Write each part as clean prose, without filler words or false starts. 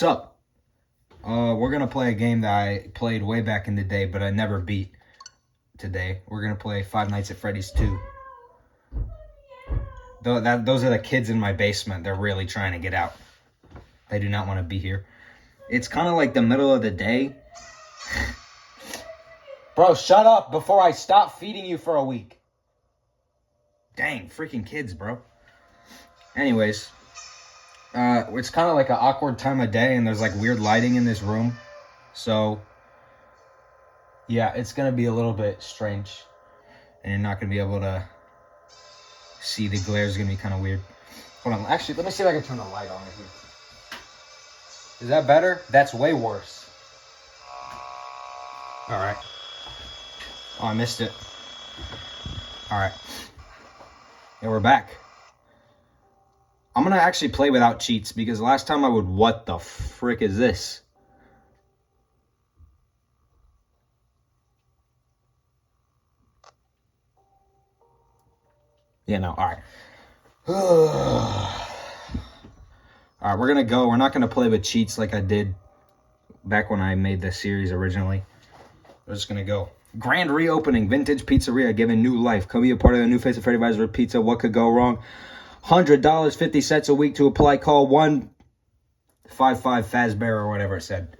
What's up? We're gonna play a game that I played way back in the day, but I never beat today. We're gonna play Five Nights at Freddy's 2. Those are the kids in my basement. They're really trying to get out. They do not want to be here. It's kind of like the middle of the day. Bro, shut up before I stop feeding you for a week. Dang, freaking kids, bro. Anyways, it's kind of like an awkward time of day, and there's like weird lighting in this room. So, yeah, it's going to be a little bit strange. And you're not going to be able to see. The glare is going to be kind of weird. Hold on. Actually, let me see if I can turn the light on here. Is that better? That's way worse. All right. Oh, I missed it. All right. Yeah, we're back. I'm going to actually play without cheats because last time I would... What the frick is this? Yeah, no. All right. All right, we're going to go. We're not going to play with cheats like I did back when I made this series originally. We're just going to go. Grand reopening. Vintage Pizzeria given new life. Come be a part of the new face of Freddy Advisor Pizza. What could go wrong? $100, 50 cents a week to apply. Call 155 Fazbear or whatever it said.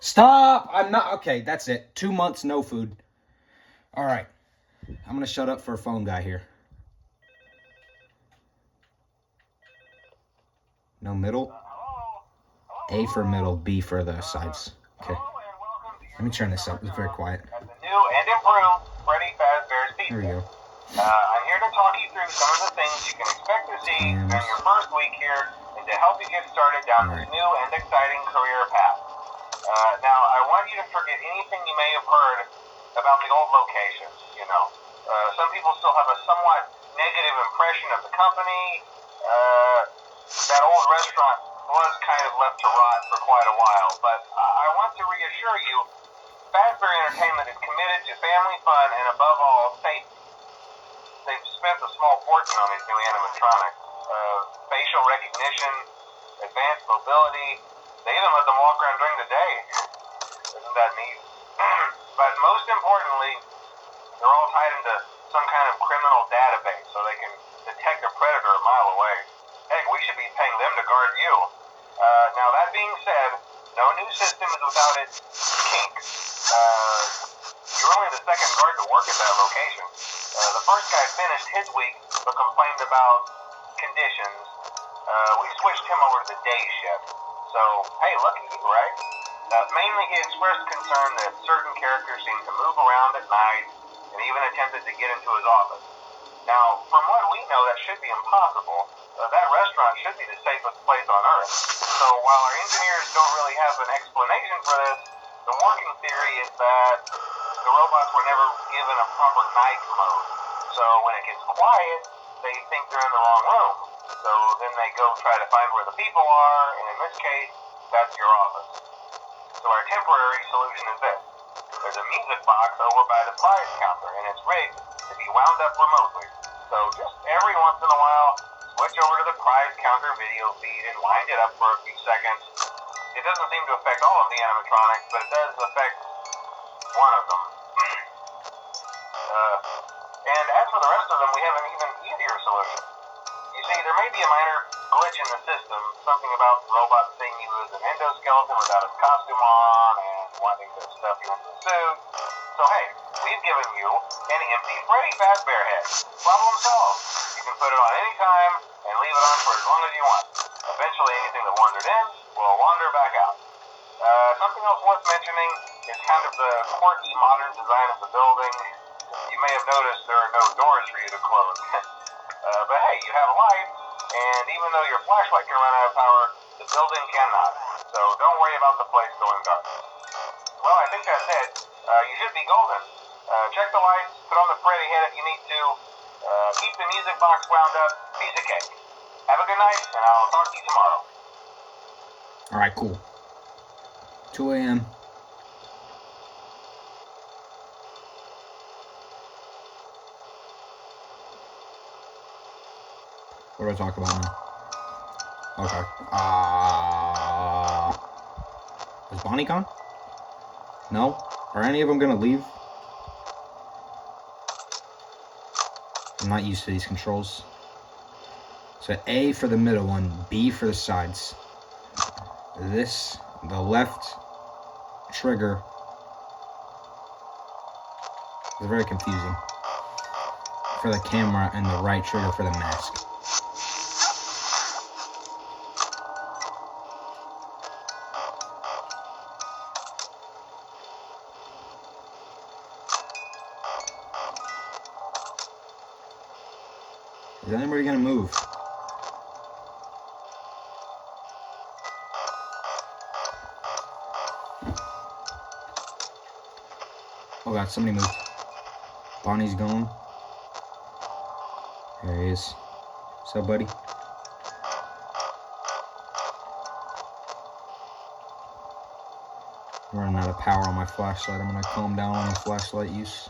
Stop! I'm not... Okay, that's it. 2 months, no food. All right. I'm going to shut up for a phone guy here. No middle. A for middle, B for the sides. Okay. Let me turn this up. It's very quiet. At the new and improved Freddy Fazbear's Pizza. There we go. I'm here to talk you through some of the things you can expect to see during your first week here and to help you get started down this new and exciting career path. Now, I want you to forget anything you may have heard about the old locations, you know. Some people still have a somewhat negative impression of the company. That old restaurant was kind of left to rot for quite a while, but I want to reassure you, Fazbear Entertainment is committed to family fun and, above all, safety. They've spent a small fortune on these new animatronics. Facial recognition, advanced mobility. They even let them walk around during the day. Isn't that neat? But most importantly, they're all tied into some kind of criminal database so they can detect a predator a mile away. Heck, we should be paying them to guard you. Now, that being said, no new system is without its kinks. You're only the second guard to work at that location. The first guy finished his week but complained about conditions. We switched him over to the day shift. So, hey, lucky you, right? Mainly he expressed concern that certain characters seem to move around at night and even attempted to get into his office. Now, from what we know, that should be impossible. That restaurant should be the safest place on Earth. So while our engineers don't really have an explanation for this, the working theory is that the robots were never given a proper night mode. So when it gets quiet, they think they're in the wrong room. So then they go try to find where the people are, and in this case, that's your office. So our temporary solution is this. There's a music box over by the prize counter, and it's rigged to be wound up remotely. So just every once in a while, switch over to the prize counter video feed and wind it up for a few seconds. It doesn't seem to affect all of the animatronics, but it does affect one of them. And as for the rest of them, we have an even easier solution. You see, there may be a minor glitch in the system, something about robots seeing you as an endoskeleton without his costume on and wanting to stuff you into the suit. So hey, we've given you an empty Freddy Fazbear head. Problem solved. You can put it on any time and leave it on for as long as you want. Eventually anything that wandered in will wander back out. Something else worth mentioning is kind of the quirky modern design of the building. You may have noticed there are no doors for you to close. But hey, you have a light, and even though your flashlight can run out of power, the building cannot. So don't worry about the place going dark. Well, I think that's it. You should be golden. Check the lights, put on the Freddy head if you need to. Keep the music box wound up. Piece of cake. Have a good night, and I'll talk to you tomorrow. All right, cool. 2 a.m. What do I talk about now? Okay. Bonnie gone? No? Are any of them gonna leave? I'm not used to these controls. So A for the middle one, B for the sides. This, the left trigger, is very confusing for the camera, and the right trigger for the mask. Is anybody gonna move? Oh god, somebody moved. Bonnie's gone. There he is. What's up, buddy? I'm running out of power on my flashlight. I'm gonna calm down on the flashlight use.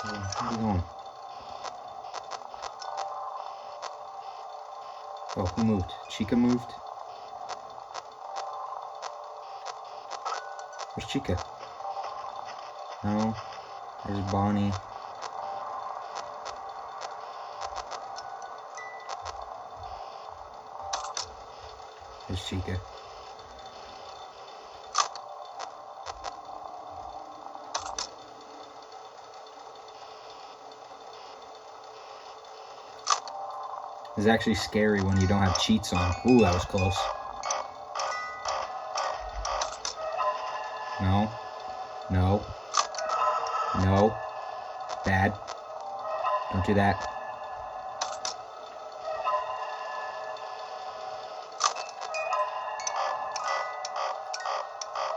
Where are you going? Oh, who moved? Chica moved? Where's Chica? No. There's Bonnie. There's Chica. It's actually scary when you don't have cheats on. Ooh, that was close. No. No. No. Bad. Don't do that.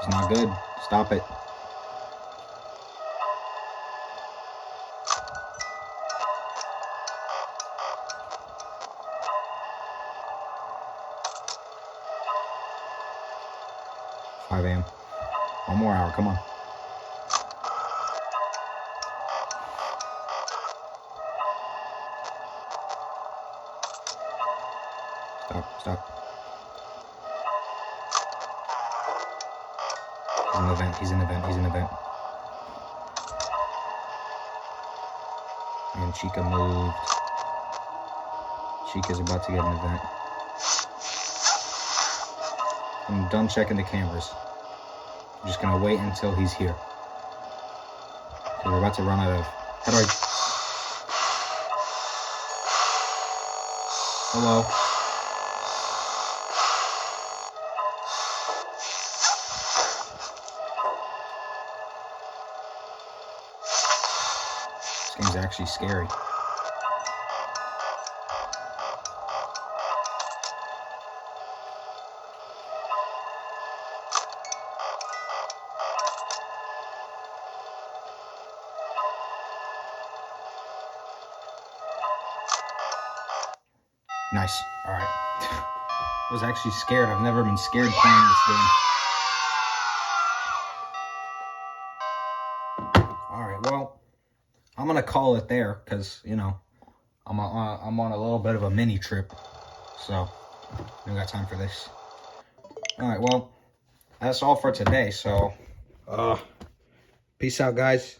It's not good. Stop it. $5 a.m. One more hour, come on. Stop. He's in the vent. And Chica moved. Chica's about to get in the vent. I'm done checking the cameras. I'm just gonna wait until he's here. Okay, we're about to run out of... How do I... Hello? This game's actually scary. Nice. Alright. I was actually scared. I've never been scared playing this game. Alright, well, I'm gonna call it there, because, you know, I'm on a little bit of a mini trip. So, I got time for this. Alright, well, that's all for today, so, peace out, guys.